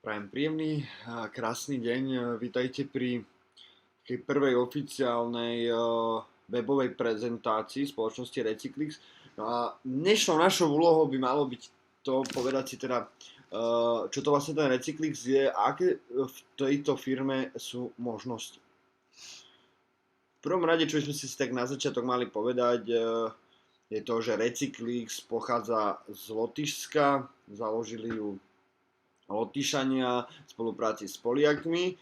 Prajem príjemný a krásny deň. Vítajte pri takej prvej oficiálnej webovej prezentácii spoločnosti Recyclix. No a dnešnou našou úlohou by malo byť to povedať si teda, čo to vlastne ten Recyclix je a aké v tejto firme sú možnosti. V prvom rade, čo by sme si tak na začiatok mali povedať, je to, že Recyclix pochádza z Lotyšska, založili ju Lotyšania v spolupráci s Poliakmi.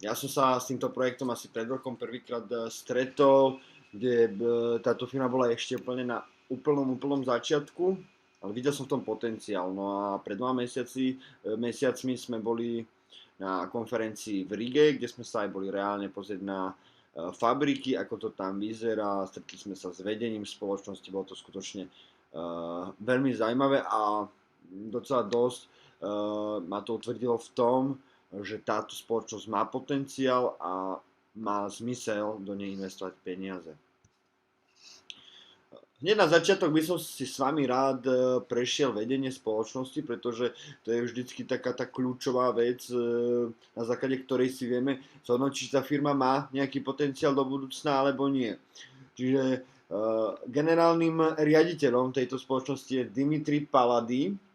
Ja som sa s týmto projektom asi pred rokom prvýkrát stretol, kde táto firma bola ešte úplne na úplnom začiatku, ale videl som v tom potenciál. No a pred 2 mesiacmi sme boli na konferencii v Rige, kde sme sa aj boli reálne pozrieť na fabriky, ako to tam vyzerá. Stretli sme sa s vedením spoločnosti, bolo to skutočne veľmi zaujímavé a docela dosť ma to utvrdilo v tom, že táto spoločnosť má potenciál a má zmysel do nej investovať peniaze. Hneď na začiatok by som si s vami rád prešiel vedenie spoločnosti, pretože to je vždycky taká tá kľúčová vec, na základe ktorej si vieme zhodnotiť, či tá firma má nejaký potenciál do budúcna alebo nie. Čiže generálnym riaditeľom tejto spoločnosti je Dimitri Palady.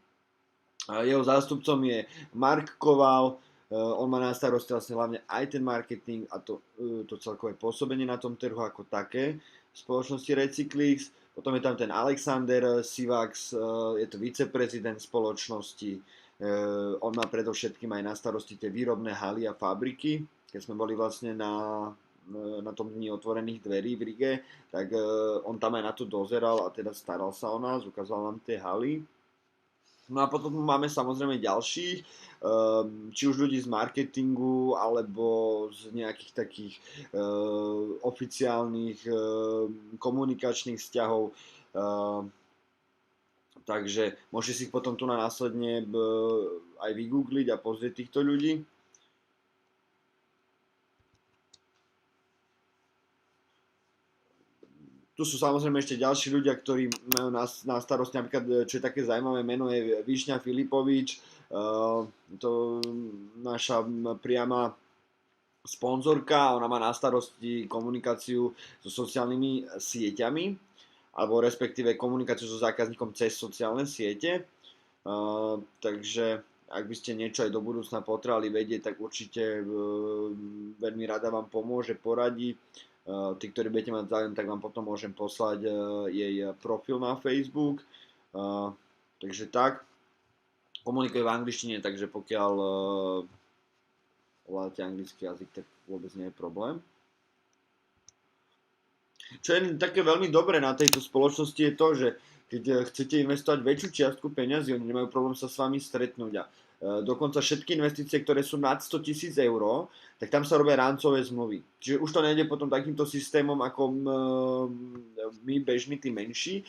Jeho zástupcom je Mark Koval, on má na starosti vlastne hlavne aj ten marketing a to celkové pôsobenie na tom trhu ako také spoločnosti Recyclix. Potom je tam ten Alexander Sivax, je to viceprezident spoločnosti. On má predovšetkým aj na starosti tie výrobné haly a fabriky. Keď sme boli vlastne na tom dni otvorených dverí v Rige, tak on tam aj na to dozeral a teda staral sa o nás, ukázal nám tie haly. No a potom máme samozrejme ďalších, či už ľudí z marketingu, alebo z nejakých takých oficiálnych komunikačných vzťahov. Takže môžete si ich potom tu následne aj vygoogliť a pozrieť týchto ľudí. Tu sú samozrejme ešte ďalší ľudia, ktorí majú na starosti, napríklad, čo je také zaujímavé meno, je Višňa Filipovič, to naša priama sponzorka, ona má na starosti komunikáciu so sociálnymi sieťami, alebo respektíve komunikáciu so zákazníkom cez sociálne siete. Takže ak by ste niečo aj do budúcna potrebovali vedieť, tak určite veľmi rada vám pomôže, poradí. Tí, ktorí budete mať záujem, tak vám potom môžem poslať jej profil na Facebook. Takže tak. Komunikuje v angličtine, takže pokiaľ ovládate anglický jazyk, tak vôbec nie je problém. Čo je také veľmi dobré na tejto spoločnosti je to, že keď chcete investovať väčšiu čiastku peňazí, oni nemajú problém sa s vami stretnúť a dokonca všetky investície, ktoré sú nad 100 000 eur, tak tam sa robia rámcové zmluvy. Čiže už to nejde potom takýmto systémom ako my bežní, tí menší,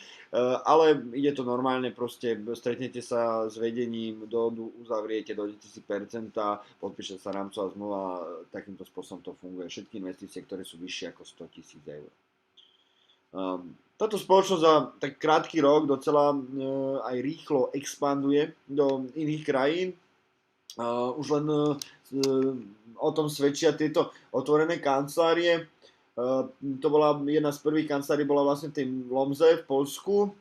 ale ide to normálne, proste stretnete sa s vedením, uzavriete, dojdete si percentá, podpíše sa rámcová zmluva, takýmto spôsobom to funguje. Všetky investície, ktoré sú vyššie ako 100 000 eur. Táto spoločnosť za tak krátky rok docela aj rýchlo expanduje do iných krajín. Už len o tom svedčia tieto otvorené kancelárie. To bola jedna z prvých kancelárií, bola vlastne v tej Lomze v Poľsku.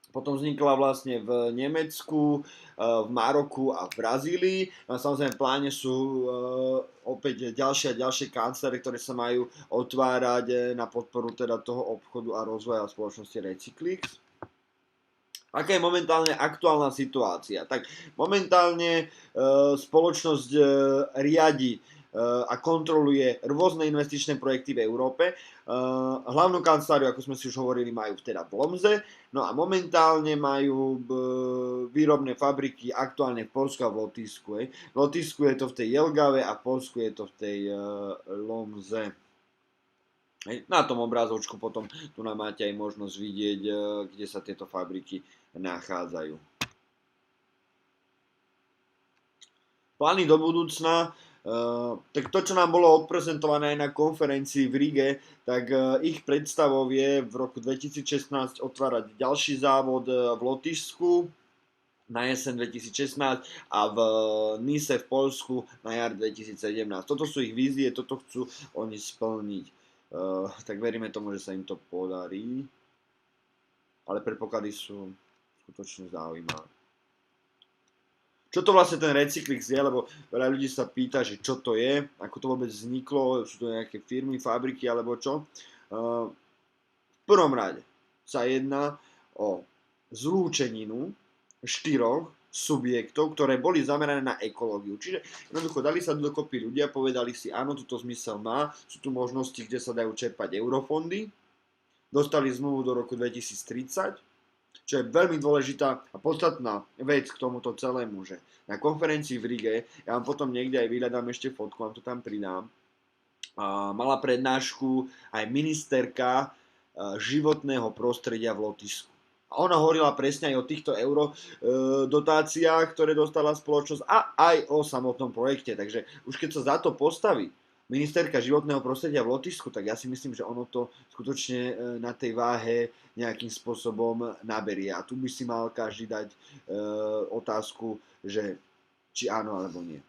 Potom vznikla vlastne v Nemecku, v Maroku a v Brazílii. No a samozrejme v pláne sú opäť ďalšie a ďalšie kancelárie, ktoré sa majú otvárať na podporu teda toho obchodu a rozvoja spoločnosti Recyclix. Aká je momentálne aktuálna situácia? Tak momentálne spoločnosť riadi a kontroluje rôzne investičné projekty v Európe. Hlavnú kanceláriu, ako sme si už hovorili, majú teda v Lomze. No a momentálne majú výrobné fabriky aktuálne v Poľsku a v Lotyšsku. V Lotyšsku je to v tej Jelgave a v Poľsku je to v tej Lomze. Na tom obrázovčku potom tu nám máte aj možnosť vidieť, kde sa tieto fabriky nachádzajú. Plány do budúcna. Tak to, čo nám bolo odprezentované aj na konferencii v Rige, tak ich predstavou je v roku 2016 otvárať ďalší závod v Lotyšsku. na jeseň 2016 a v Nice v Poľsku na jar 2017. Toto sú ich vízie, toto chcú oni splniť. Tak veríme tomu, že sa im to podarí, ale predpoklady sú skutočne zaujímavé. Čo to vlastne ten Recyclix je, lebo veľa ľudí sa pýta, že čo to je, ako to vôbec vzniklo, sú to nejaké firmy, fabriky alebo čo. V prvom rade sa jedná o zlúčeninu 4 subjektov, ktoré boli zamerané na ekológiu. Čiže jednoducho dali sa dokopy ľudia, povedali si, áno, toto zmysel má, sú tu možnosti, kde sa dajú čerpať eurofondy, dostali zmluvu do roku 2030, čo je veľmi dôležitá a podstatná vec k tomuto celému, že na konferencii v Rige, ja vám potom niekde aj vyhľadám ešte fotku, vám to tam pridám, mala prednášku aj ministerka životného prostredia v Lotyšsku. A ona hovorila presne aj o týchto dotáciách, ktoré dostala spoločnosť a aj o samotnom projekte. Takže už keď sa za to postaví ministerka životného prostredia v Lotyšsku, tak ja si myslím, že ono to skutočne na tej váhe nejakým spôsobom naberie. A tu by si mal každý dať otázku, že či áno alebo nie.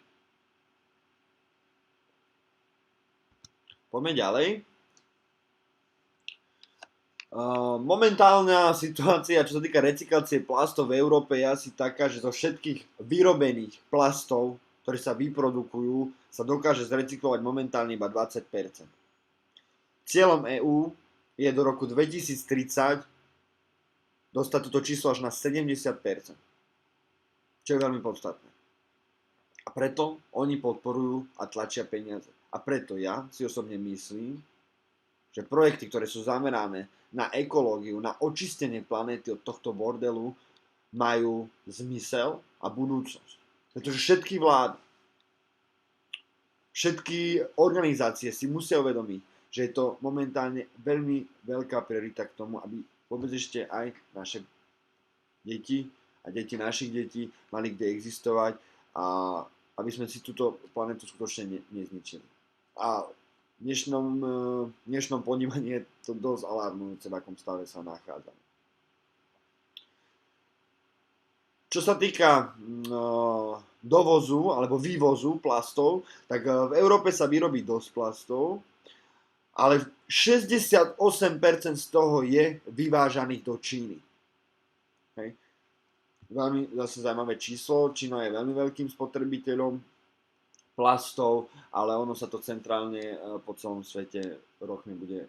Poďme ďalej. Momentálna situácia, čo sa týka recyklácie plastov v Európe, je asi taká, že zo všetkých vyrobených plastov, ktoré sa vyprodukujú, sa dokáže zrecyklovať momentálne iba 20%. Cieľom EÚ je do roku 2030 dostať toto číslo až na 70%, čo je veľmi podstatné. A preto oni podporujú a tlačia peniaze. A preto ja si osobne myslím, že projekty, ktoré sú zamerané na ekológiu, na očistenie planéty od tohto bordelu, majú zmysel a budúcnosť. Pretože všetky vlády, všetky organizácie si musia uvedomiť, že je to momentálne veľmi veľká priorita k tomu, aby vôbec ešte aj naše deti a deti našich detí mali kde existovať a aby sme si túto planetu skutočne nezničili. A v dnešnom ponímaní je to dosť alarmujúce, v akom stave sa nachádzame. Čo sa týka dovozu alebo vývozu plastov, tak v Európe sa vyrobí dosť plastov, ale 68% z toho je vyvážaných do Číny. Hej. Veľmi zase zaujímavé číslo, Čína je veľmi veľkým spotrebiteľom plastov, ale ono sa to centrálne po celom svete rokmi bude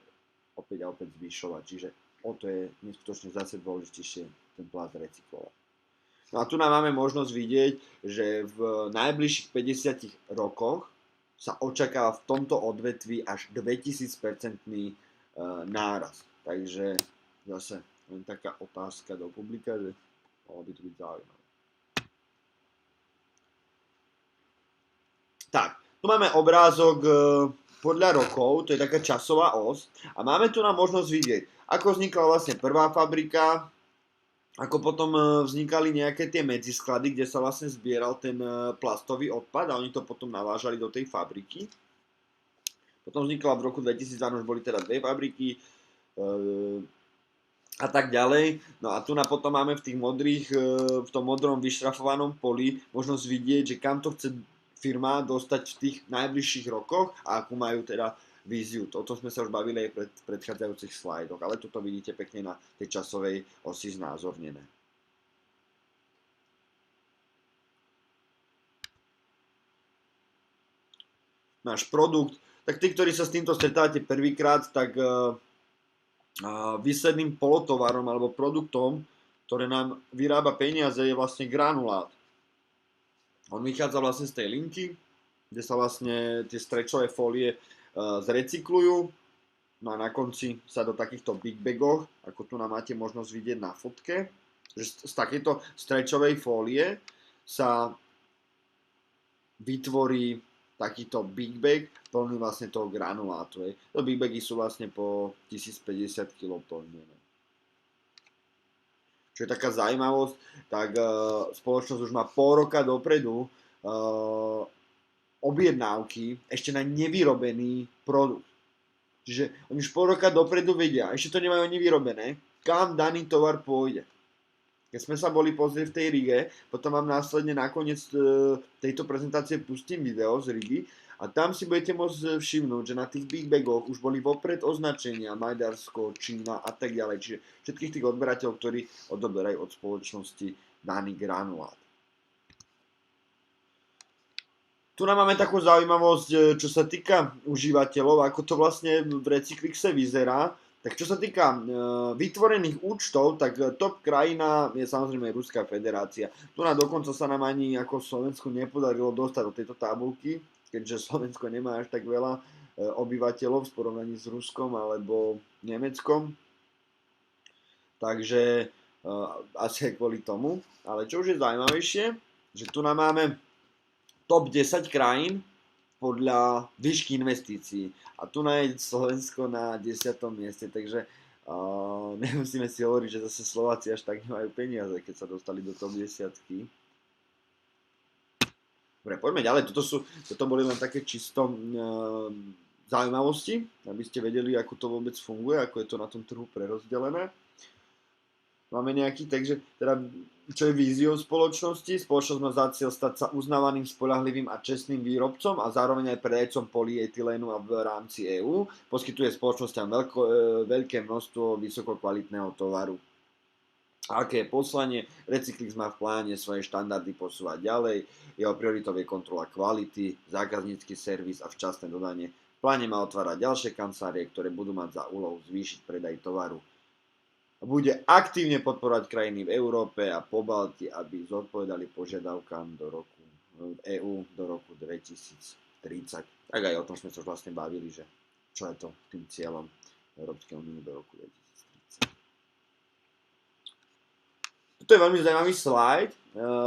opäť a opäť zvyšovať, čiže o to je neskutočne zase dôležitejšie ten plast recyklovať. No a tu nám máme možnosť vidieť, že v najbližších 50 rokoch sa očakáva v tomto odvetví až 2000% nárast. Takže zase len taká otázka do publika, že mohlo by to byť zaujímavé. Tak, tu máme obrázok podľa rokov, to je taká časová os a máme tu na možnosť vidieť, ako vznikla vlastne prvá fabrika, ako potom vznikali nejaké tie medzisklady, kde sa vlastne zbieral ten plastový odpad a oni to potom navážali do tej fabriky. Potom vznikla v roku 2012, boli teda 2 fabriky a tak ďalej. No a tu potom máme v tom modrom vyšrafovanom poli možnosť vidieť, že kam to chce firma dostať v tých najbližších rokoch a akú majú teda víziu. O tom sme sa už bavili aj v predchádzajúcich slajdoch, ale toto vidíte pekne na tej časovej osi znázornené. Náš produkt, tak tí, ktorí sa s týmto stretávate prvýkrát, tak výsledným polotovarom alebo produktom, ktoré nám vyrába peniaze, je vlastne granulát. On vychádza vlastne z tej linky, kde sa vlastne tie strečové fólie zrecyklujú. No a na konci sa do takýchto big bagoch, ako tu nám máte možnosť vidieť na fotke, že z takéto strečovej fólie sa vytvorí takýto big bag plný vlastne toho granulátu. To big bagy sú vlastne po 1050 kg plnené. Čo je taká zaujímavosť, tak spoločnosť už má pol roka dopredu objednávky ešte na nevyrobený produkt. Čiže oni už pol roka dopredu vedia, ešte to nemajú ani vyrobené, kam daný tovar pôjde. keď sme sa boli pozrieť v tej Rige, potom vám následne nakoniec tejto prezentácie pustím video z Rigy a tam si budete môcť všimnúť, že na tých big bagoch už boli vopred označenia Maďarsko, Čína a tak ďalej. Čiže všetkých tých odberateľov, ktorí odoberajú od spoločnosti daný granulát. Tu nám máme takú zaujímavosť, čo sa týka užívateľov, ako to vlastne v Recyclixe vyzerá. Tak čo sa týka vytvorených účtov, tak top krajina je samozrejme Ruská federácia. Tu na dokonca sa nám ani ako Slovensku nepodarilo dostať do tejto tabulky, keďže Slovensko nemá až tak veľa obyvateľov v porovnaní s Ruskom alebo Nemeckom. Takže asi aj kvôli tomu. Ale čo už je zaujímavejšie, že tu nám máme top 10 krajín podľa výšky investícií. A tu je Slovensko na 10. mieste, takže nemusíme si hovoriť, že zase Slováci až tak nemajú peniaze, keď sa dostali do top 10. Dobre, poďme ďalej. Toto boli len také čisto zaujímavosti, aby ste vedeli, ako to vôbec funguje, ako je to na tom trhu prerozdelené. Máme nejaký, takže teda, čo je víziou spoločnosti? Spoločnosť má za cieľ stať sa uznávaným, spoľahlivým a čestným výrobcom a zároveň aj predajcom polyetylénu a v rámci EÚ. Poskytuje spoločnosťam veľké množstvo vysokokvalitného tovaru. A aké je poslanie? Recyclix má v pláne svoje štandardy posúvať ďalej. Jeho prioritou je kontrola kvality, zákaznícky servis a včasné dodanie. V pláne má otvárať ďalšie kancelárie, ktoré budú mať za úlohu zvýšiť predaj tovaru. Bude aktívne podporovať krajiny v Európe a Pobalti, aby zodpovedali požiadavkám do roku EÚ do roku 2030. Tak aj o tom sme sa vlastne bavili, že čo je to tým cieľom Európskej únie do roku 2030. Toto je veľmi zaujímavý slajd,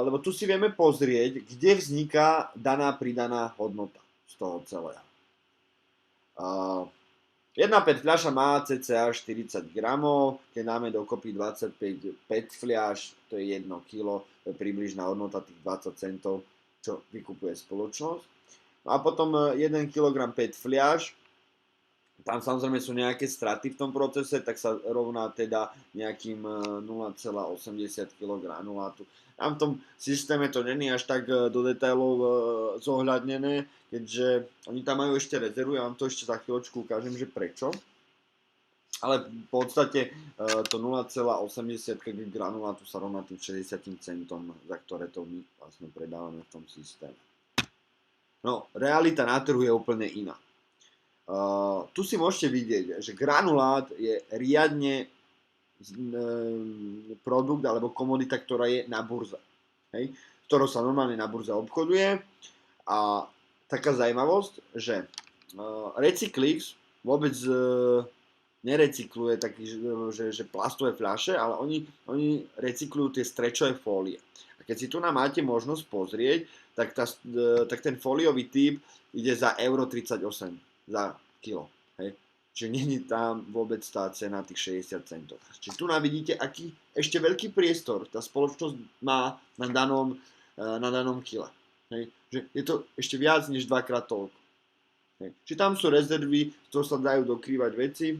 lebo tu si vieme pozrieť, kde vzniká daná pridaná hodnota z toho celého. Jedna PET fľaša má cca 40 gramov, keď dáme dokopy 25 PET fľaš, to je 1 kg, to je približná hodnota tých 20 centov, čo vykupuje spoločnosť. No a potom 1 kg PET fľaš, tam samozrejme sú nejaké straty v tom procese, tak sa rovná teda nejakým 0,80 kg granulátu. Tam v tom systéme to není až tak do detailov zohľadnené, keďže oni tam majú ešte rezervu, ja vám to ešte za chvíľočku ukážem, že prečo. Ale v podstate to 0,80 kg granulátu sa rovná tým 60 centom, za ktoré to my vlastne predávame v tom systéme. No, realita na trhu je úplne iná. Tu si môžete vidieť, že granulát je riadne produkt alebo komodita, ktorá je na burze, hej, ktorou sa normálne na burze obchoduje. A taká zaujímavosť, že Recyclix vôbec nerecykluje taký, že plastové fľaše, ale oni recyklujú tie strečové fólie. A keď si tu nám máte možnosť pozrieť, tak ten fóliový typ ide za euro 38 za kilo. Hej. Čiže nie je tam vôbec tá cena tých 60 centov. Čiže tu nám vidíte, aký ešte veľký priestor tá spoločnosť má na danom kile. Hej. Že je to ešte viac než dvakrát toľko. Hej. Čiže tam sú rezervy, z toho sa dajú dokrývať veci.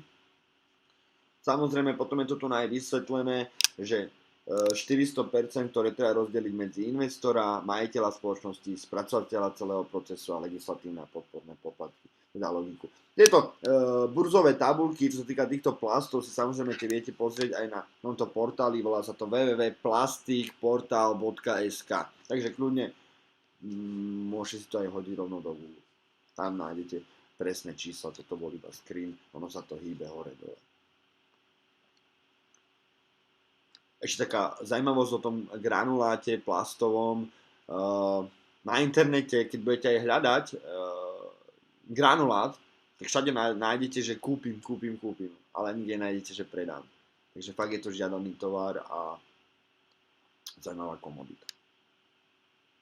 Samozrejme, potom je to tu vysvetlené, že 400%, ktoré treba rozdeliť medzi investora, majiteľa spoločnosti, spracovateľa celého procesu a legislatívne a podporné poplatky. Teda logiku. Tieto burzové tabulky, čo sa týka týchto plastov, si samozrejme viete pozrieť aj na tomto portáli, volá sa to www.plastikportal.sk. Takže kľudne môžete si to aj hodiť rovno do Google. Tam nájdete presné čísla, toto bol iba screen, ono sa to hýbe hore dole. Ešte taká zaujímavosť o tom granuláte plastovom. Na internete, keď budete aj hľadať granulát, tak všade nájdete, že kúpim, ale nikde nájdete, že predám. Takže fakt je to žiadaný tovar a zaujímavá komodita.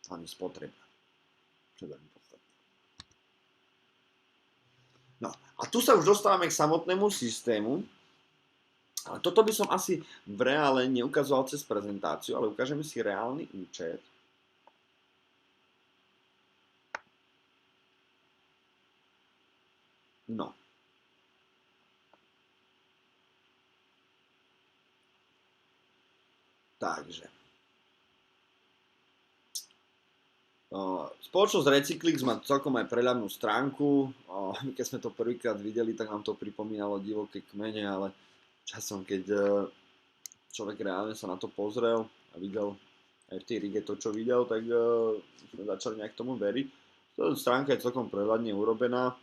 Hlavne spotrebná. Čo je veľmi podstatné. No a tu sa už dostávame k samotnému systému. Ale toto by som asi v reále neukazoval cez prezentáciu, ale ukážeme si reálny účet. No. Takže. Spoločnosť Recyclix má celkom aj preľavnú stránku. Keď sme to prvýkrát videli, tak nám to pripomínalo divoké kmene, ale časom, keď človek reálne sa na to pozrel a videl aj v tej Rige to, čo videl, tak sme začali nejak tomu veriť. Stránka je celkom prehľadne urobená.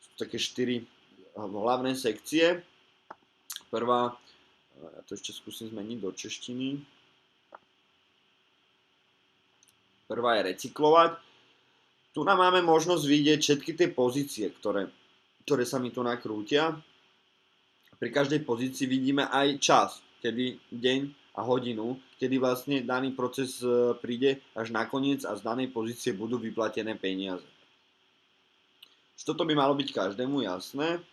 Sú také 4 hlavné sekcie. Prvá, ja to ešte skúsim zmeniť do češtiny. Prvá je recyklovať. Tu nám máme možnosť vidieť všetky tie pozície, ktoré sa mi tu nakrútia. Pri každej pozícii vidíme aj čas, kedy deň a hodinu, kedy vlastne daný proces príde až nakoniec a z danej pozície budú vyplatené peniaze. Toto by malo byť každému jasné.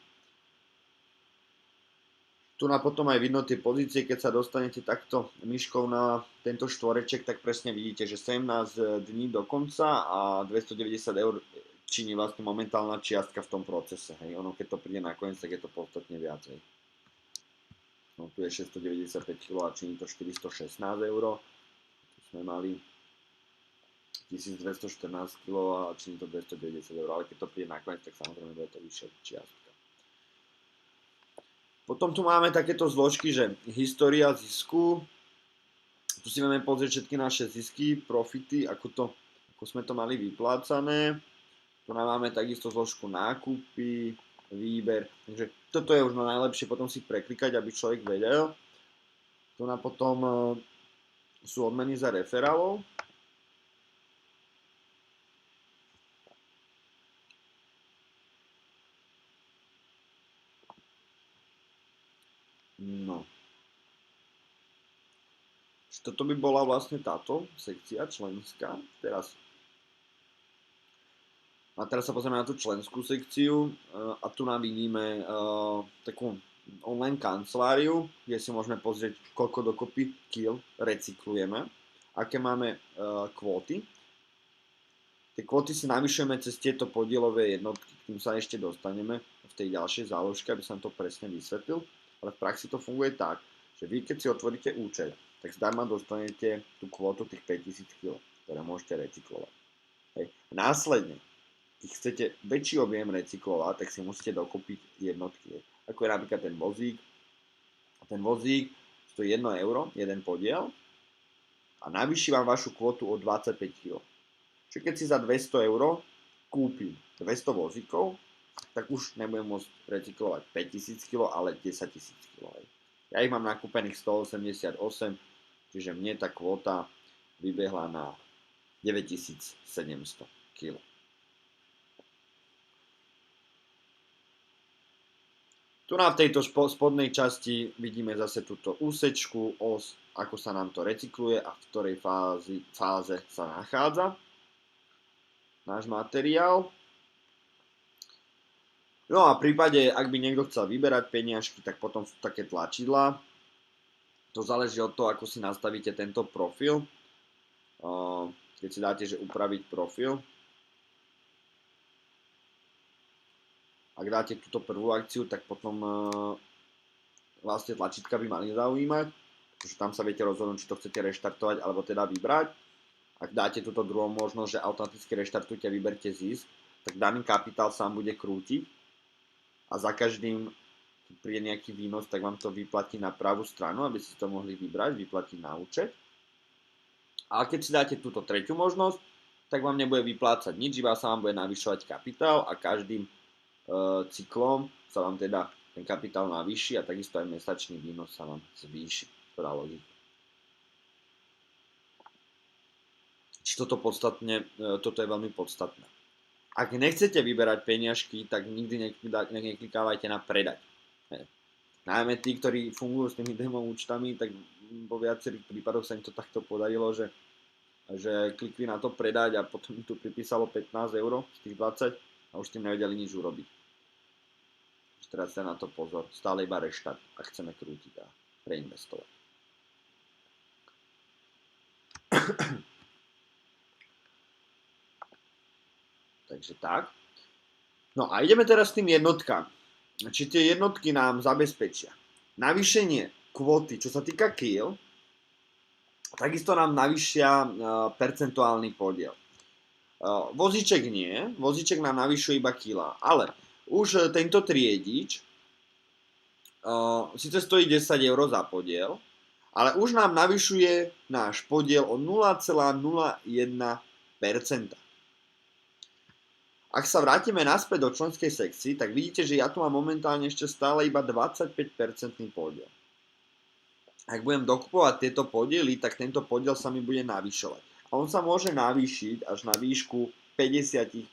Tu na potom aj vidno tie pozície, keď sa dostanete takto myškou na tento štvoreček, tak presne vidíte, že 17 dní do konca a 290 eur činí vlastne momentálna čiastka v tom procese. Hej. Ono keď to príde nakoniec, tak je to podstatne viacej. No, tu je 695 kg a činí to 416 eur. Tu sme mali 1214 kg a činí to 290 eur, ale keď to príde nakoniec, tak samozrejme bude to vyššia čiastka. Potom tu máme takéto zložky, že história zisku. Tu si vieme pozrieť všetky naše zisky, profity, ako sme to mali vyplácané. Tu máme takisto zložku nákupy, výber. Takže toto je už najlepšie potom si preklikať, aby človek vedel. Tu potom sú odmeny za referálov. No. Toto by bola vlastne táto sekcia členská. Teraz sa pozrieme na tú členskú sekciu a tu nám vidíme takú online kanceláriu, kde si môžeme pozrieť, koľko dokopy kil recyklujeme, aké máme kvóty. Tie kvóty si navyšujeme cez tieto podielové jednotky, k tým sa ešte dostaneme v tej ďalšej záložke, aby som to presne vysvetlil. Ale v praxi to funguje tak, že vy keď si otvoríte účet, tak zdarma dostanete tú kvótu tých 5000 kg, ktoré môžete recyklovať. Hej. Následne, keď chcete väčší objem recyklovať, tak si musíte dokúpiť jednotky. Ako je napríklad ten vozík. Ten vozík stojí 1 euro, jeden podiel a navýši vám vašu kvotu o 25 kg. Čiže keď si za 200 euro kúpim 200 vozíkov, tak už nebudem môcť recyklovať 5000 kg, ale 10 000 kg. Ja ich mám nakúpených 188, čiže mne tá kvóta vybehla na 9700 kg. Tu v tejto spodnej časti vidíme zase túto úsečku, os, ako sa nám to recykluje a v ktorej fáze sa nachádza náš materiál. No a v prípade, ak by niekto chcel vyberať peniažky, tak potom sú také tlačidlá. To záleží od toho, ako si nastavíte tento profil. Keď si dáte, že upraviť profil. Ak dáte túto prvú akciu, tak potom vlastne tlačítka by mali zaujímať. Pretože tam sa viete rozhodnúť, či to chcete reštartovať, alebo teda vybrať. Ak dáte túto druhú možnosť, že automaticky reštartujte a vyberte zisk, tak daný kapitál sám bude krútiť. A za každým, keď príde nejaký výnos, tak vám to vyplatí na pravú stranu, aby ste to mohli vybrať, vyplatiť na účet. A keď si dáte túto tretiu možnosť, tak vám nebude vyplácať nič, iba sa vám bude navyšovať kapitál a každým cyklom sa vám teda ten kapitál navýši a takisto aj mesačný výnos sa vám zvýši. Ktorá logika. Čiže toto je veľmi podstatné. Ak nechcete vyberať peniažky, tak nikdy neklikávajte na predať. Najmä tí, ktorí fungujú s tými demo účtami, tak vo viacerých prípadoch sa im to takto podarilo, že klikli na to predať a potom mi tu pripísalo 15 eur z tých 20 a už s tým nevedeli nič urobiť. Teraz sa na to pozor, stále iba reštart, ak chceme krútiť a reinvestovať. Takže tak. No a ideme teraz s tým jednotkám. Či tie jednotky nám zabezpečia navýšenie kvóty, čo sa týka kýl, takisto nám navýšia percentuálny podiel. Vozíček nie, vozíček nám navyšuje iba kila, ale už tento triedič síce stojí 10 eur za podiel, ale už nám navyšuje náš podiel o 0,01%. Ak sa vrátime naspäť do členskej sekcii, tak vidíte, že ja tu mám momentálne ešte stále iba 25% podiel. Ak budem dokupovať tieto podiely, tak tento podiel sa mi bude navyšovať. A on sa môže navýšiť až na výšku 50%.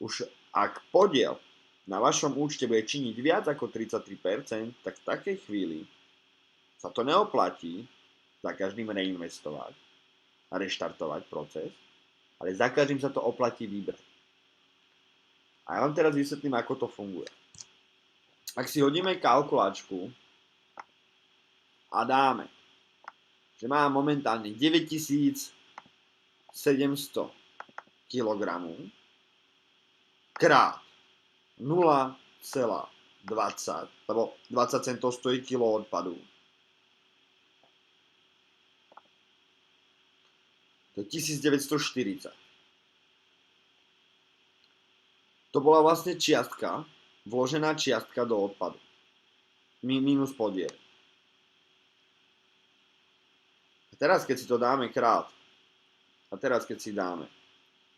Už ak podiel na vašom účte bude činiť viac ako 33%, tak v takej chvíli sa to neoplatí za každým reinvestovať a reštartovať proces, ale za každým sa to oplatí vybrať. A ja vám teraz vysvetlím, ako to funguje. Ak si hodíme kalkulačku a dáme, že má momentálne 9700 kg krát 0,20, lebo 20 centov stojí kilo odpadu. To je 1940. To bola vlastne čiastka, vložená čiastka do odpadu. Minus podiel. A teraz, keď si to dáme krát, a teraz, keď si dáme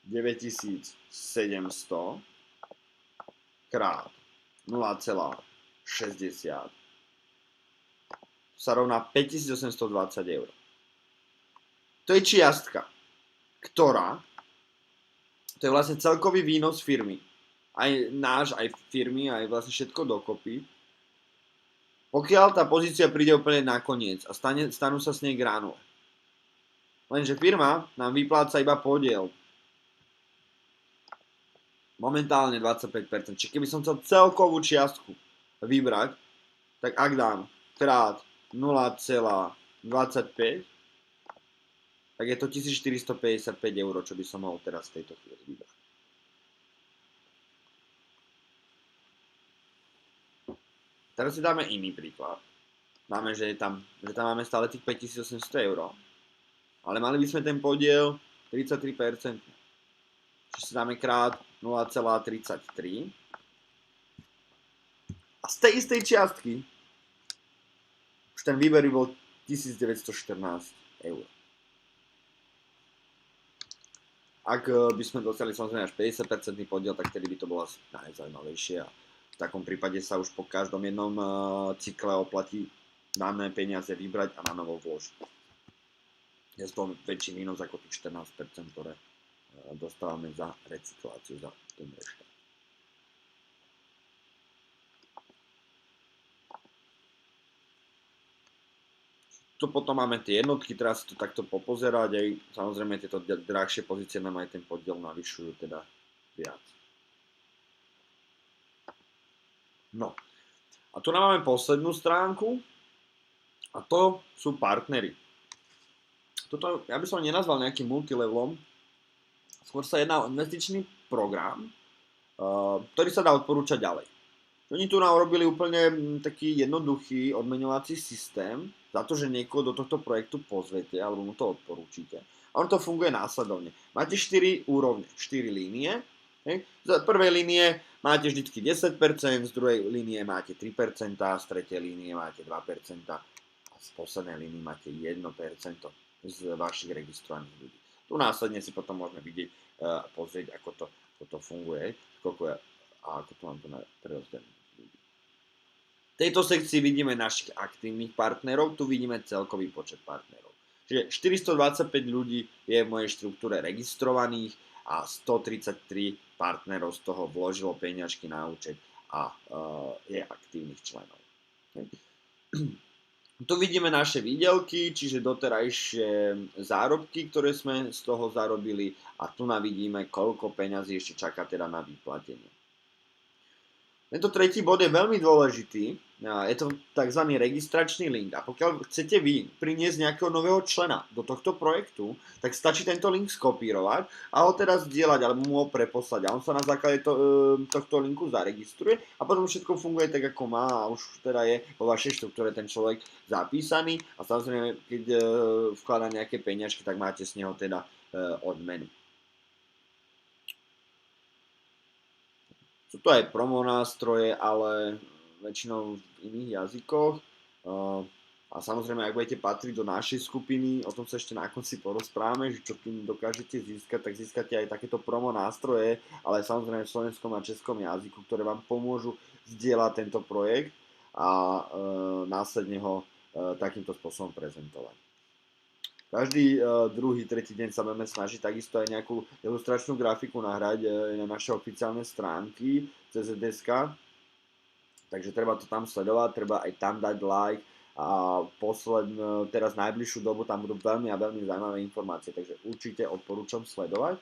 9700 krát 0,60 sa rovná 5820 eur. To je čiastka, ktorá, to je vlastne celkový výnos firmy, aj náš, aj firmy, aj vlastne všetko dokopy. Pokiaľ tá pozícia príde úplne nakoniec a stanú sa s nej granule. Lenže firma nám vypláca iba podiel. Momentálne 25%. Čiže keby som chcel celkovú čiastku vybrať, tak ak dám krát 0,25, tak je to 1455 eur, čo by som mohol teraz v tejto chvíli vybrať. Teraz si dáme iný príklad. Dáme, že tam máme stále tých 5800 eur, ale mali by sme ten podiel 33%. Čiže si dáme krát 0,33. A z tej istej čiastky už ten výber by bol 1914 eur. Ak by sme dostali samozrejme až 50% podiel, tak tedy by to bolo asi najzaujímavejšie. A v takom prípade sa už po každom jednom cykle oplatí dané peniaze vybrať a na novo vložiť. Je to väčší mínus ako tých 14%, ktoré dostávame za recykláciu, za ten reštart. Tu potom máme tie jednotky, teraz si to takto popozerať, aj samozrejme tieto drahšie pozície nám aj ten podiel navyšujú teda viac. No, a tu nám máme poslednú stránku a to sú partnery. Toto ja by som nenazval nejakým multilevelom, skôr sa jedná o investičný program, ktorý sa dá odporúčať ďalej. Oni tu nám robili úplne taký jednoduchý odmeňovací systém za to, že niekoho do tohto projektu pozvete alebo mu to odporúčite. A on to funguje následovne. Máte 4 úrovne, 4 línie. Z prvej línie máte vždycky 10%, z druhej línie máte 3%, z tretej línie máte 2% a z poslednej línie máte 1% z vašich registrovaných ľudí. Tu následne si potom môžeme vidieť, pozrieť, ako to funguje, a ako to mám tu prerozdelené. V tejto sekcii vidíme našich aktívnych partnerov, tu vidíme celkový počet partnerov. Čiže 425 ľudí je v mojej štruktúre registrovaných a 133 partnerov z toho vložilo peňažky na účet a je aktívnych členov. Tu vidíme naše výdelky, čiže doterajšie zárobky, ktoré sme z toho zarobili a tu vidíme, koľko peňazí ešte čaká teda na vyplatenie. Tento tretí bod je veľmi dôležitý. Je to tzv. Registračný link. A pokiaľ chcete vy priniesť nejakého nového člena do tohto projektu, tak stačí tento link skopírovať a ho teda zdieľať alebo mu ho preposlať. A on sa na základe tohto linku zaregistruje a potom všetko funguje tak, ako má a už teda je vo vašej štruktúre ten človek zapísaný a samozrejme, keď vkladá nejaké peňažky, tak máte z neho teda odmenu. Sú to aj promo nástroje, ale väčšinou v iných jazykoch. A samozrejme, ak budete patriť do našej skupiny, o tom sa ešte na konci porozprávame, že čo tým dokážete získať, tak získate aj takéto promo nástroje, ale samozrejme v slovenskom a českom jazyku, ktoré vám pomôžu zdieľať tento projekt a následne ho takýmto spôsobom prezentovať. Každý druhý, tretí deň sa budeme snažiť takisto aj nejakú ilustračnú grafiku nahrať na naše oficiálne stránky CZSK. Takže treba to tam sledovať, treba aj tam dať like a teraz najbližšiu dobu tam budú veľmi a veľmi zaujímavé informácie, takže určite odporúčam sledovať.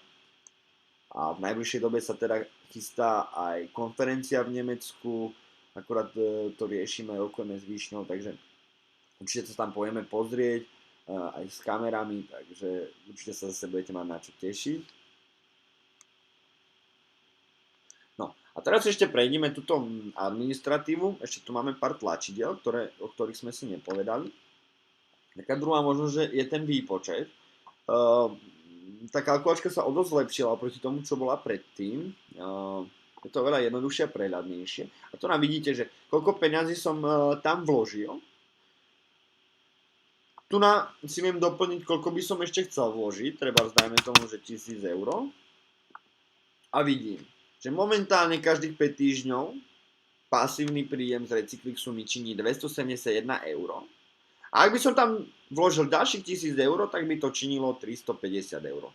A v najbližšej dobe sa teda chystá aj konferencia v Nemecku, akurát to riešime, rokujeme s Výšňou, takže určite sa tam pojeme pozrieť aj s kamerami, takže určite sa zase budete mať na čo tešiť. No a teraz ešte prejdeme túto administratívu, ešte tu máme pár tlačidiel, o ktorých sme si nepovedali. Taká druhá možnosť je ten výpočet. Tá kalkulačka sa o dosť zlepšila oproti tomu, čo bola predtým. Je to veľa jednoduchšie a prehľadnejšie. A tu nám vidíte, že koľko peňazí som tam vložil. Tu si viem doplniť, koľko by som ešte chcel vložiť, treba dajme tomu, že 1000 eur. A vidím, že momentálne každých 5 týždňov pasívny príjem z Recyclixu mi činí 271 eur. A ak by som tam vložil ďalších 1000 eur, tak by to činilo 350 eur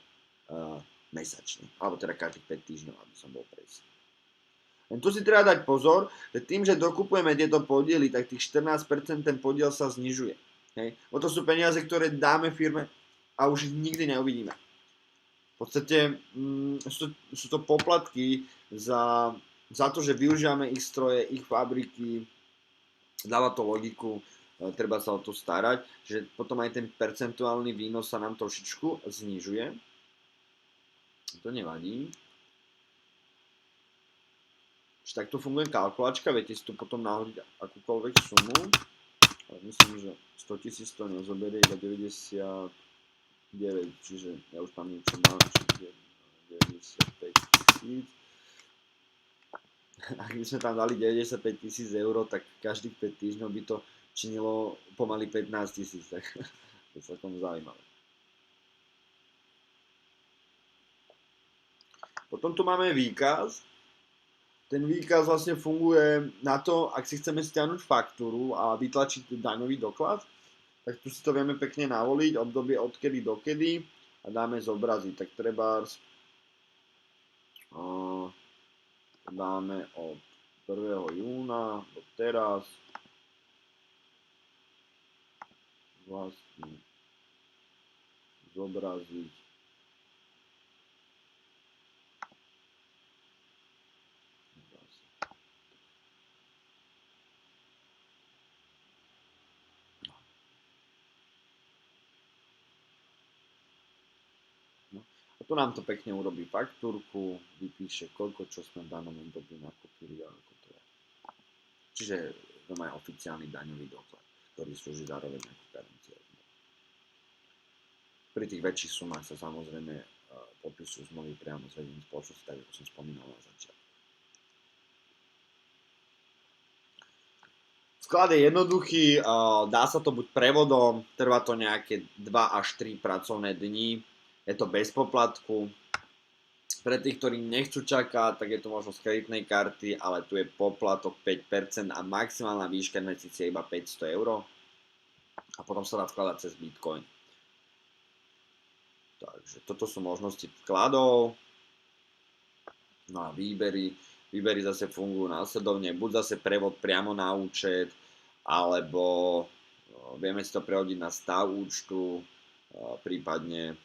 mesačne. Alebo teda každých 5 týždňov, aby som bol presný. Len tu si treba dať pozor, že tým, že dokupujeme tieto podiely, tak tých 14% ten podiel sa znižuje. Hej. Bo to sú peniaze, ktoré dáme firme a už ich nikdy neuvidíme. V podstate sú to poplatky za to, že využívame ich stroje, ich fabriky, dáva to logiku, treba sa o to starať, že potom aj ten percentuálny výnos sa nám trošičku znižuje. To nevadí. Takto funguje kalkulačka, viete si tu potom nahodiť akúkoľvek sumu. Ale myslím, že 100 000 to nezoberie, iba 99, čiže ja už tam niečo mám, čiže 95 000. Ak by sme tam dali 95 000 eur, tak každých 5 týždňov by to činilo pomaly 15 000, tak to je celkom zaujímavé. Potom tu máme výkaz. Ten výkaz vlastne funguje na to, ak si chceme stiahnuť faktúru a vytlačiť daňový doklad, tak tu si to vieme pekne navoliť, obdobie odkedy dokedy a dáme zobraziť. Tak trebárs dáme od 1. júna do teraz vlastne zobraziť tu nám to pekne urobí faktúrku, vypíše koľko, čo sme v danom období nakúpili a ako to je. Čiže to má oficiálny daňový doklad, ktorý slúži zároveň ako garancia. Pri tých väčších sumách sa samozrejme podpisujú zmluvy priamo s vedením spoločnosti, tak ako som spomínal na začiatku. Sklad je jednoduchý, dá sa to buď prevodom, trvá to nejaké 2 až 3 pracovné dni. Je to bez poplatku. Pre tých, ktorí nechcú čakať, tak je to možno z kreditnej karty, ale tu je poplatok 5% a maximálna výška investície je iba 500 eur. A potom sa dá vkladať cez Bitcoin. Takže toto sú možnosti vkladov. No a výbery. Výbery zase fungujú následovne. Buď zase prevod priamo na účet, alebo vieme si to prehodiť na stav účtu, prípadne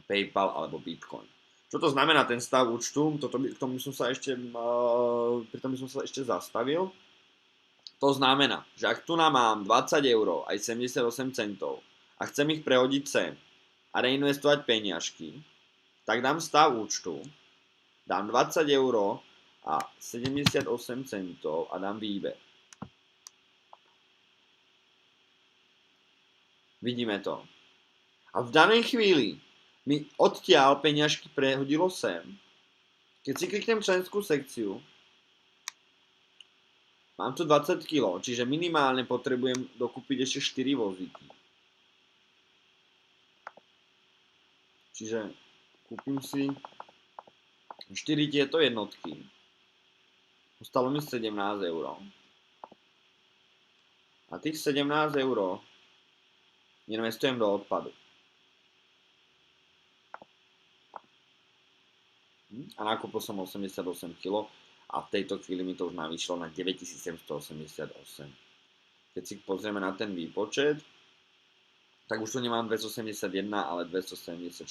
PayPal alebo Bitcoin. Čo to znamená ten stav účtu? Pri tom by som sa ešte zastavil. To znamená, že ak tu mám 20 eur aj 78 centov a chcem ich prehodiť sem a reinvestovať peniažky, tak dám stav účtu, dám 20 eur a 78 centov a dám výber. Vidíme to. A v danej chvíli mi odtiaľ peňažky prehodilo sem. Keď si kliknem členskú sekciu, mám tu 20 kg, čiže minimálne potrebujem dokúpiť ešte 4 vozíky. Čiže kúpim si 4 tieto jednotky. Ostalo mi 17 eur. A tých 17 eur investujem do odpadu. A nakúpil som 88 kg a v tejto chvíli mi to už navýšilo na 9788. Keď si pozrieme na ten výpočet, tak už tu nemám 281, ale 274,06.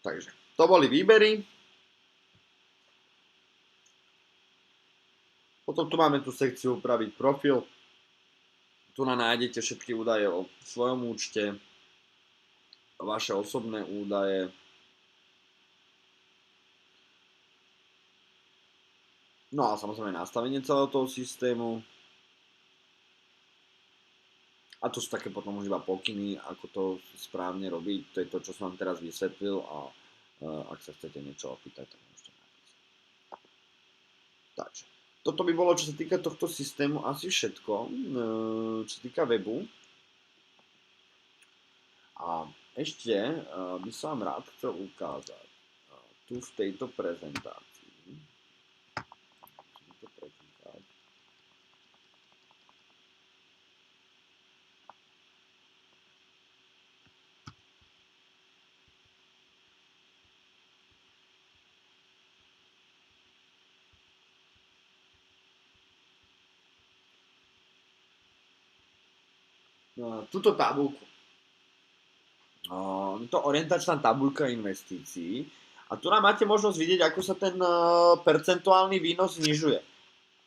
Takže to boli výbery. Potom tu máme tú sekciu upraviť profil. Tu nájdete všetky údaje o svojom účte, vaše osobné údaje. No a samozrejme nastavenie celého toho systému. A to sú také potom už iba pokyny, ako to správne robiť. To je to, čo som vám teraz vysvetlil a ak sa chcete niečo opýtať, tak môžete napísať. Takže toto by bolo, čo sa týka tohto systému, asi všetko, čo sa týka webu. A ešte by som vám rád chcel ukázať tu v tejto prezentácii. Túto tabuľku. Je to orientačná tabuľka investícií a tu nám máte možnosť vidieť, ako sa ten percentuálny výnos znižuje.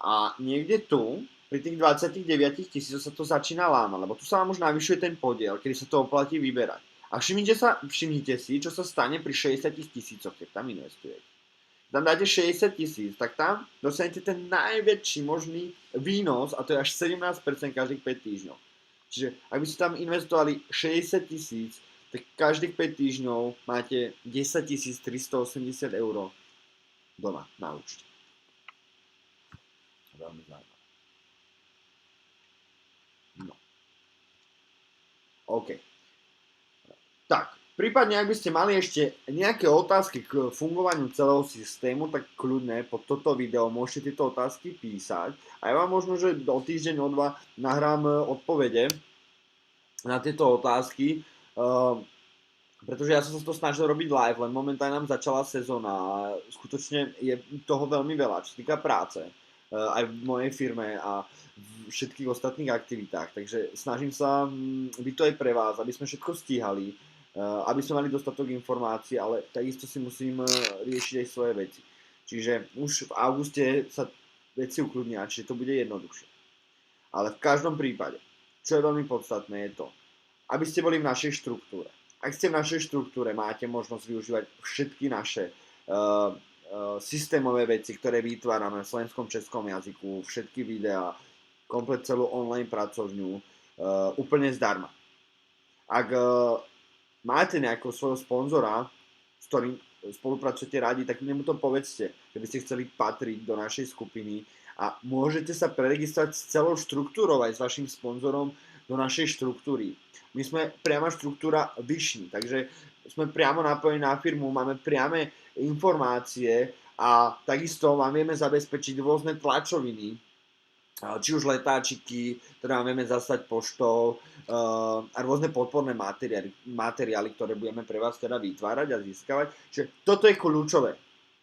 A niekde tu, pri tých 29 000 sa to začína lámať, lebo tu sa vám už navyšuje ten podiel, kedy sa to oplatí vyberať. A všimnite si, čo sa stane pri 60 000, keď tam investujete. Tam dáte 60 000, tak tam dostanete ten najväčší možný výnos, a to je až 17% každých 5 týždňov. Čiže ak by ste tam investovali 60 000, tak každých 5 týždňov máte 10 380 eur doma na účte. Veľmi zaujímavé. No. OK. Tak, prípadne ak by ste mali ešte nejaké otázky k fungovaniu celého systému, tak kľudne pod toto video môžete tieto otázky písať a ja vám možno, že o týždeň, o dva nahrám odpovede na tieto otázky, pretože ja som sa to snažil robiť live, len momentálne nám začala sezóna a skutočne je toho veľmi veľa, čo sa týka práce, aj v mojej firme a v všetkých ostatných aktivitách, takže snažím sa byť to aj pre vás, aby sme všetko stíhali, aby sme mali dostatok informácií, ale takisto si musím riešiť aj svoje veci. Čiže už v auguste sa veci ukludnia, čiže to bude jednoduchšie. Ale v každom prípade, čo je veľmi podstatné, je to, aby ste boli v našej štruktúre. Ak ste v našej štruktúre, máte možnosť využívať všetky naše systémové veci, ktoré vytvárame v slovenskom českom jazyku, všetky videá, komplet celú online pracovňu, úplne zdarma. Ak máte nejakého svojho sponzora, s ktorým spolupracujete radi, tak nemu to povedzte, že by ste chceli patriť do našej skupiny a môžete sa preregistrovať s celou štruktúrou aj s vašim sponzorom do našej štruktúry. My sme priama štruktúra vyšší, takže sme priamo napojení na firmu, máme priame informácie a takisto vám vieme zabezpečiť rôzne tlačoviny, či už letáčiky, ktoré vám vieme zaslať poštou a rôzne podporné materiály, ktoré budeme pre vás teda vytvárať a získavať. Čiže toto je kľúčové,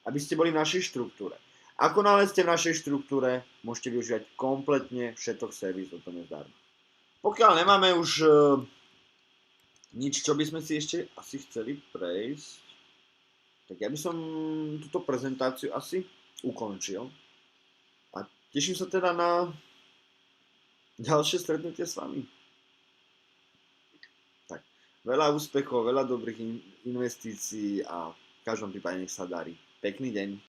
aby ste boli v našej štruktúre. Ako náhle ste v našej štruktúre, môžete využívať kompletne všetok servis úplne zdarma. Pokiaľ nemáme už Nič, čo by sme si ešte asi chceli prejsť. Tak ja by som túto prezentáciu asi ukončil. A teším sa teda na ďalšie stretnutie s vami. Tak, veľa úspechov, veľa dobrých investícií a v každom prípade nech sa darí. Pekný deň.